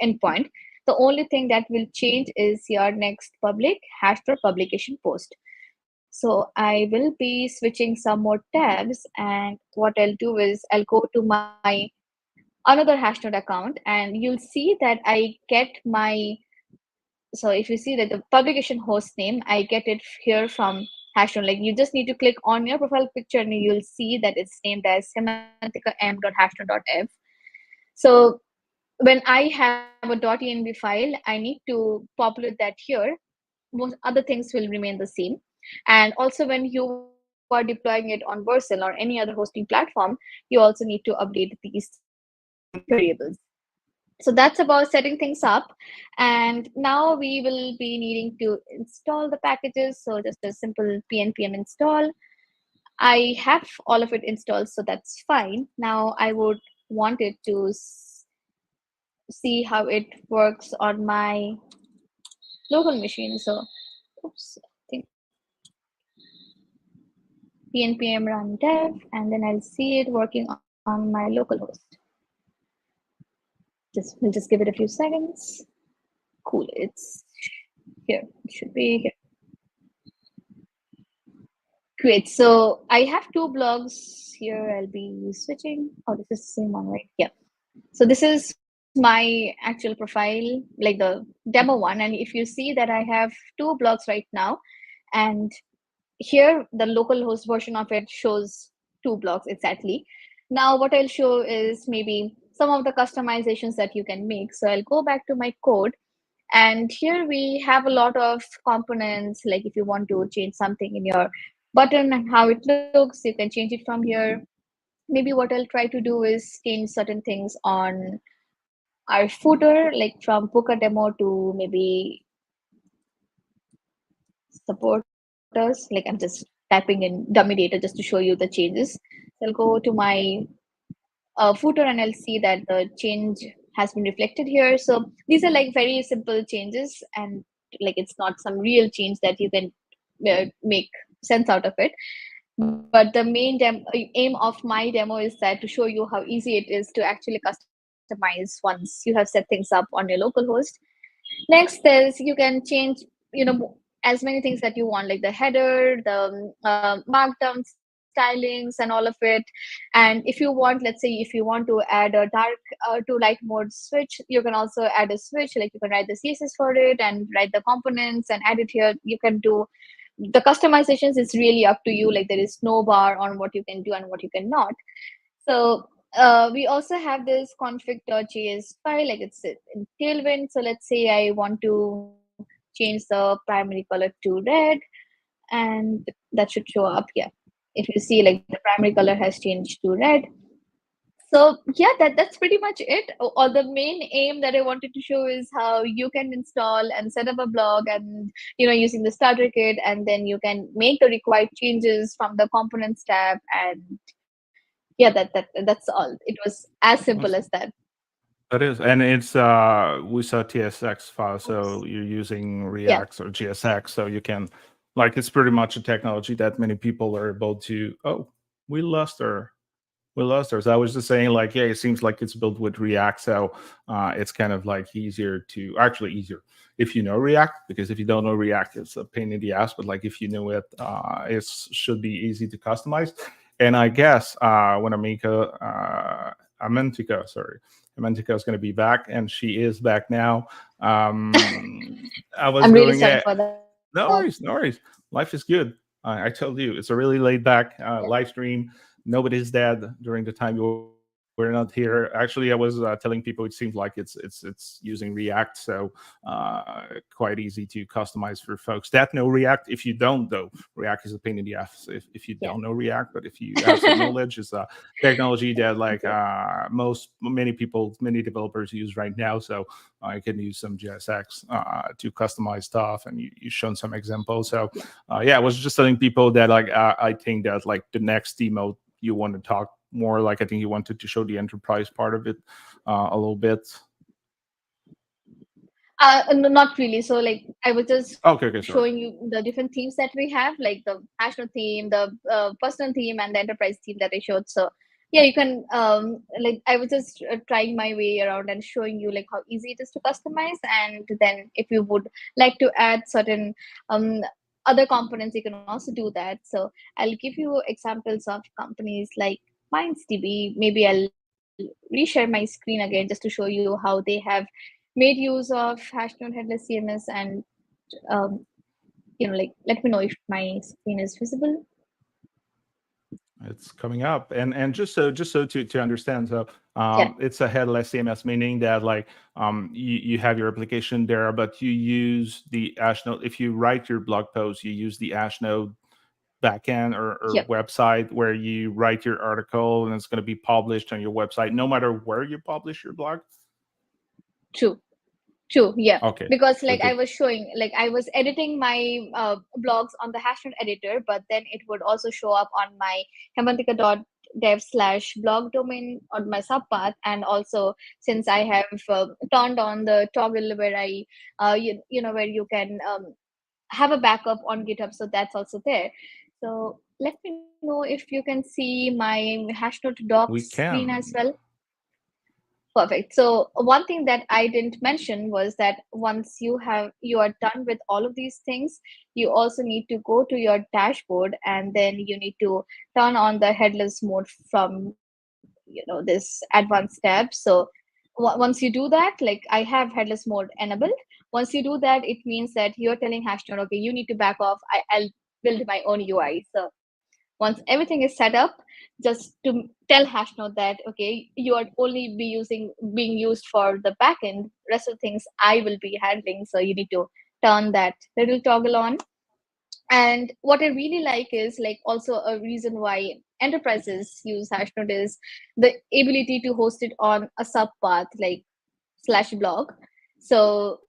endpoint. The only thing that will change is your next public hashtag publication post. So I will be switching some more tabs, and what I'll do is I'll go to my another Hashnode account, and you'll see that I get my, so if you see that the publication host name, I get it here from Hashnode. Like you just need to click on your profile picture and you'll see that it's named as semantica.m.hashnode.f. So when I have a .env file, I need to populate that here. Most other things will remain the same. And also when you are deploying it on Vercel or any other hosting platform, you also need to update these variables. So that's about setting things up. And now we will be needing to install the packages. So just a simple pnpm install. I have all of it installed, so that's fine. Now I would want it to see how it works on my local machine. So oops, I think pnpm run dev, and then I'll see it working on my local host. We'll just give it a few seconds. Cool, it's here. It should be here. Great. So I have two blogs here. I'll be switching. Oh, this is the same one, right? Yeah. So this is my actual profile, like the demo one. And if you see that I have two blogs right now, and here the localhost version of it shows two blogs exactly. Now what I'll show is maybe some of the customizations that you can make. So I'll go back to my code, and here we have a lot of components. Like if you want to change something in your button and how it looks, you can change it from here. Maybe what I'll try to do is change certain things on our footer, like from book a demo to maybe support us. Like I'm just typing in dummy data just to show you the changes. So I'll go to my footer and I'll see that the change has been reflected here. So these are like very simple changes, and like it's not some real change that you can make sense out of it. But the main aim of my demo is that to show you how easy it is to actually customize once you have set things up on your local host. Next is you can change, as many things that you want, like the header, the markdown stylings, and all of it. And if you want, let's say, if you want to add a dark to light mode switch, you can also add a switch. Like you can write the CSS for it and write the components and add it here. You can do the customizations. Is really up to you. Like there is no bar on what you can do and what you cannot. So we also have this config.js file, like it's in Tailwind. So let's say I want to change the primary color to red, and that should show up here. If you see, like the primary color has changed to red. So yeah, that's pretty much it. Or the main aim that I wanted to show is how you can install and set up a blog, and using the starter kit, and then you can make the required changes from the components tab. And yeah, that's all. It was as simple as that. That is, and it's we saw TSX file, Oops. so you're using Yeah. React or GSX, so you can, like, it's pretty much a technology that many people are able to. Oh, we lost our, we lost ours. I was just saying, like, yeah, it seems like it's built with React, so it's kind of like easier to, actually easier if you know React, because if you don't know React, it's a pain in the ass. But like if you know it, it should be easy to customize. And I guess when Amentika, sorry, Amentika is going to be back, and she is back now. I was I'm really going, sorry yeah, for that. no worries, no worries. Life is good. I told you, it's a really laid back live stream. Nobody's dead during the time you were not here. Actually, I was telling people it seems like it's using React, so quite easy to customize for folks that know React. If you don't, though, React is a pain in the ass. If you don't know React, but if you have some knowledge, it's a technology that like many people, many developers use right now. So you can use some JSX to customize stuff, and you've shown some examples. So yeah, I was just telling people that like I think that like the next demo you want to talk more, like I think you wanted to show the enterprise part of it a little bit. No, not really. So like I was just Okay, okay, sorry. showing you the different themes that we have, like the Hashnode theme, the personal theme, and the enterprise theme that I showed. So yeah, you can like I was just trying my way around and showing you like how easy it is to customize. And then if you would like to add certain um other components, you can also do that. So I'll give you examples of companies like MindsDB. Maybe I'll reshare my screen again just to show you how they have made use of Hashnode headless CMS. And um, like let me know if my screen is visible. It's coming up, and just so to understand, so Yeah. it's a headless CMS, meaning that like you have your application there, but you use the Hashnode. If you write your blog post, you use the Hashnode backend or Yep. website where you write your article, and it's going to be published on your website, no matter where you publish your blog. True. True, yeah. Okay, Because like I okay. was showing, like I was editing my blogs on the Hashnode editor, but then it would also show up on my haimantika.dev/blog domain on my subpath. And also, since I have turned on the toggle where I, where you can have a backup on GitHub, so that's also there. So let me know if you can see my Hashnode docs We screen as can. well. Perfect. So one thing that I didn't mention was that once you are done with all of these things, you also need to go to your dashboard, and then you need to turn on the headless mode from this advanced tab. So once you do that, like I have headless mode enabled. Once you do that, it means that you're telling Hashnode, okay, you need to back off. I'll build my own UI. So once everything is set up, just to tell Hashnode that okay, you are only being used for the backend. Rest of the things I will be handling. So you need to turn that little toggle on. And what I really like is like also a reason why enterprises use Hashnode is the ability to host it on a subpath like /blog. So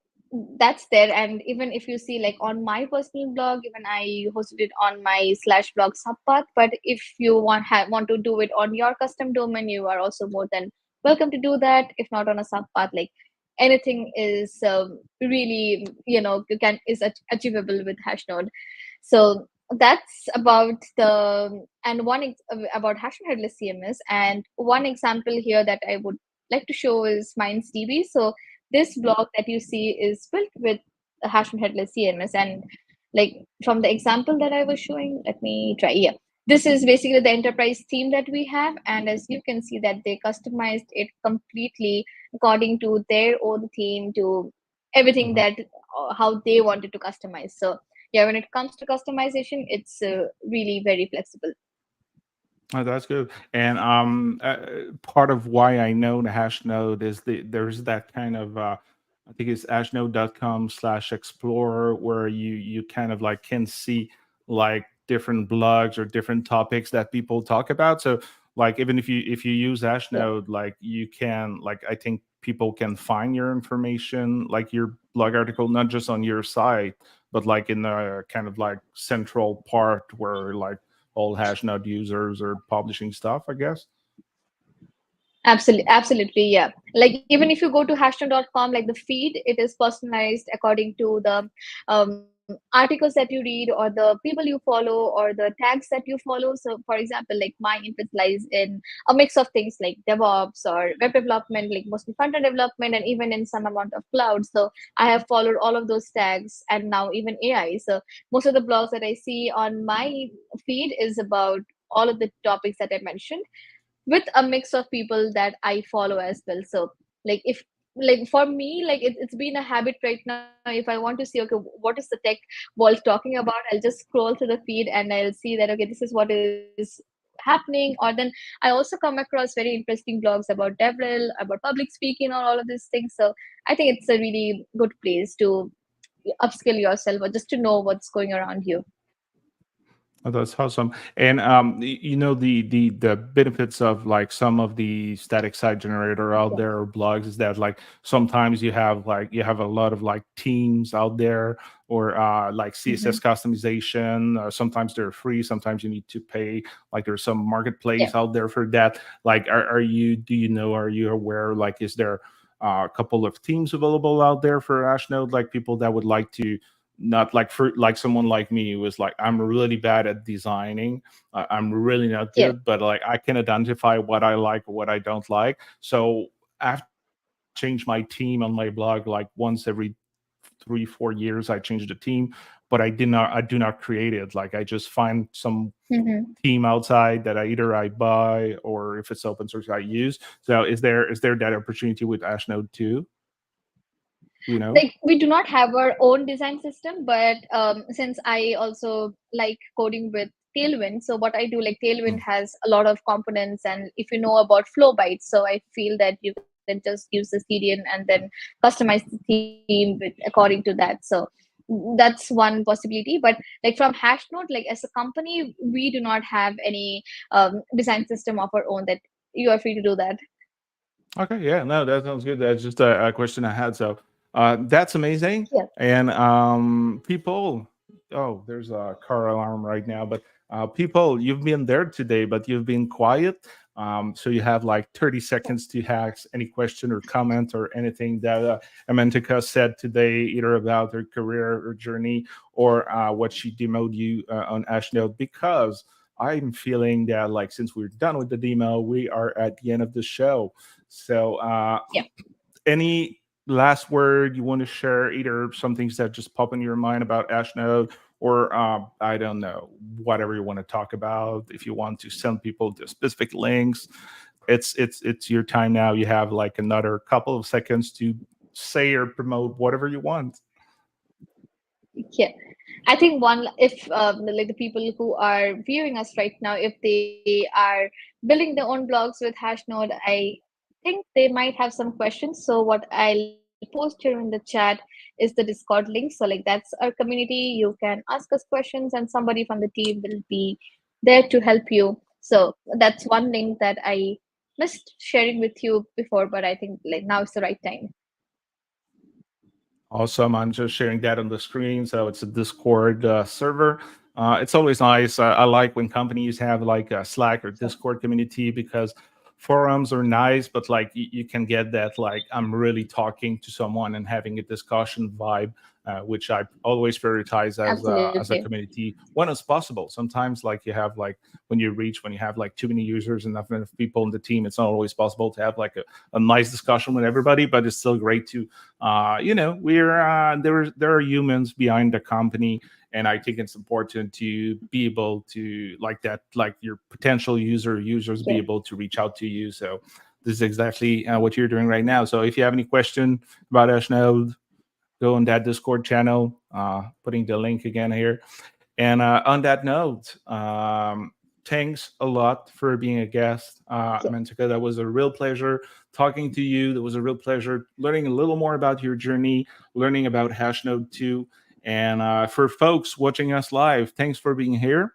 that's there. And even if you see like on my personal blog, even I hosted it on my slash blog subpath. But if you want to do it on your custom domain, you are also more than welcome to do that. If not on a subpath, like anything is really, you can is achievable with Hashnode. So that's about the and about Hashnode headless CMS. And one example here that I would like to show is Minds DB. So this block that you see is built with a Hashnode headless CMS. And like from the example that I was showing, let me try. Yeah, this is basically the enterprise theme that we have, and as you can see that they customized it completely according to their own theme, to everything Mhm. that how they wanted to customize. So yeah, when it comes to customization, it's really very flexible. Oh, that's good. And part of why I know the hash node is there's that kind of I think it's hashnode.com/explorer where you kind of like can see like different blogs or different topics that people talk about. So like even if you use Yeah, Hashnode, like you can like I think people can find your information, like your blog article, not just on your site, but like in the kind of like central part where like all Hashnode users are publishing stuff, I guess. absolutely, yeah. Like even if you go to hashtag.com, like the feed, it is personalized according to the articles that you read or the people you follow or the tags that you follow. So for example, like my interest lies in a mix of things like DevOps or web development, like mostly front-end development, and even in some amount of cloud. So I have followed all of those tags, and now even AI. So most of the blogs that I see on my feed is about all of the topics that I mentioned, with a mix of people that I follow as well. So like if like for me, like it's been a habit right now. If I want to see, okay, what is the tech world talking about, I'll just scroll through the feed and I'll see that, okay, this is what is happening. Or then I also come across very interesting blogs about Devrel, about public speaking, or all of these things. So I think it's a really good place to upskill yourself or just to know what's going around you. Oh, that's awesome. And you know the benefits of like some of the static site generator out Yeah. there or blogs is that like sometimes you have a lot of like teams out there or like Hmm. CSS customization. Sometimes they're free, sometimes you need to pay. Like there's some Yeah. marketplace out there for that. Like are you do you know are you aware like is there a couple of teams available out there for Ashnode, like people that would like to not like for like someone like me who was like I'm really bad at designing, I'm really not Yeah. good, but like I can identify what I like what I don't like. So I've changed my team on my blog like once every 3 4 years. I changed the team, but I do not create it. Like I just find some Hmm. team outside that I buy, or if it's open source I use. So is there that opportunity with Ashnode too, you know? Like we do not have our own design system, but since I also like coding with Tailwind, so what I do, like Tailwind has a lot of components, and if you know about flow bytes, so I feel that you can just use the CDN and then customize the theme with according to that. So that's one possibility. But like from Hashnode, like as a company, we do not have any design system of our own, that you are free to do that. Okay, yeah, no, that sounds good. That's just a question I had. So that's amazing. Yeah. And people, oh, there's a car alarm right now, but people, you've been there today, but you've been quiet. So you have like 30 seconds to ask any question or comment or anything that Amantika said today, either about her career or journey or what she demoed you on Ashnode, because I'm feeling that like since we're done with the demo, we are at the end of the show. So, Yeah. any last word you want to share? Either some things that just pop in your mind about Ashnode, or I don't know, whatever you want to talk about. If you want to send people to specific links, it's your time now. You have like another couple of seconds to say or promote whatever you want. Yeah. I think one, if like the people who are viewing us right now, if they are building their own blogs with Hashnode, I think they might have some questions. So what I'll post here in the chat is the Discord link. So like that's our community. You can ask us questions, and somebody from the team will be there to help you. So that's one link that I missed sharing with you before, but I think like now is the right time. Awesome. I'm just sharing that on the screen. So it's a Discord server. It's always nice. I like when companies have like a Slack or Sure. Discord community, because forums are nice, but like you can get that like I'm really talking to someone and having a discussion vibe, which I always prioritize as a Absolutely. community when it's possible. Sometimes like you have like when you have like too many users and not enough people in the team, it's not always possible to have like a nice discussion with everybody, but it's still great to we're there are humans behind the company, and I think it's important to be able to like that, like your potential users be Yeah. able to reach out to you. So this is exactly what you're doing right now. So if you have any question about Hashnode, go on that Discord channel, putting the link again here. And on that note, thanks a lot for being a guest, Yeah. Mantika. That was a real pleasure talking to you. That was a real pleasure learning a little more about your journey, learning about Hashnode 2. And for folks watching us live, thanks for being here.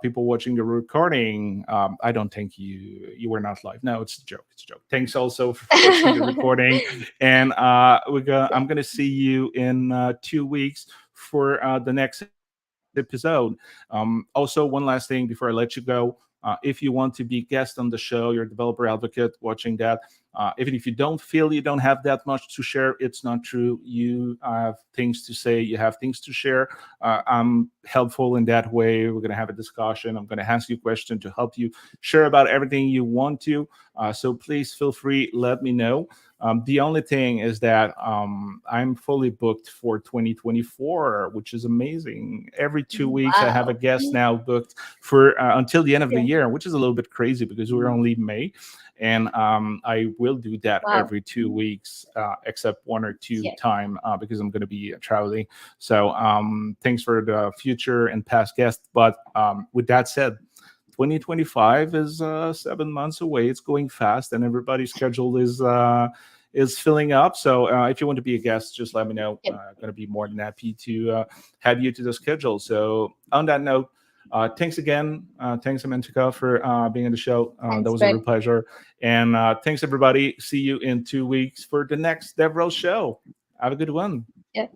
People watching the recording, I don't think you were not live. No, it's a joke. It's a joke. Thanks also for watching the recording. And Yeah. I'm gonna see you in 2 weeks for the next episode. Also, one last thing before I let you go. If you want to be guest on the show, you're a developer advocate watching that. Even if you don't feel you don't have that much to share, it's not true. You have things to say, you have things to share. I'm helpful in that way. We're going to have a discussion. I'm going to ask you a question to help you share about everything you want to. So please feel free, let me know. The only thing is that I'm fully booked for 2024, which is amazing. Every 2 weeks, I have a Wow. guest now booked for until the end of the Yeah. year, which is a little bit crazy because we're only May. And I will do that Wow. every 2 weeks, except one or two Yeah. time because I'm going to be traveling. So thanks for the future and past guests. But with that said, 2025 is 7 months away. It's going fast, and everybody's schedule is filling up. So if you want to be a guest, just let me know. Yep. Going to be more than happy to add you to the schedule. So on that note, thanks again. Thanks, Amantika, for being on the show. That Thanks, was a Brett. real pleasure. And thanks, everybody. See you in 2 weeks for the next Devrel show. Have a good one. Yeah.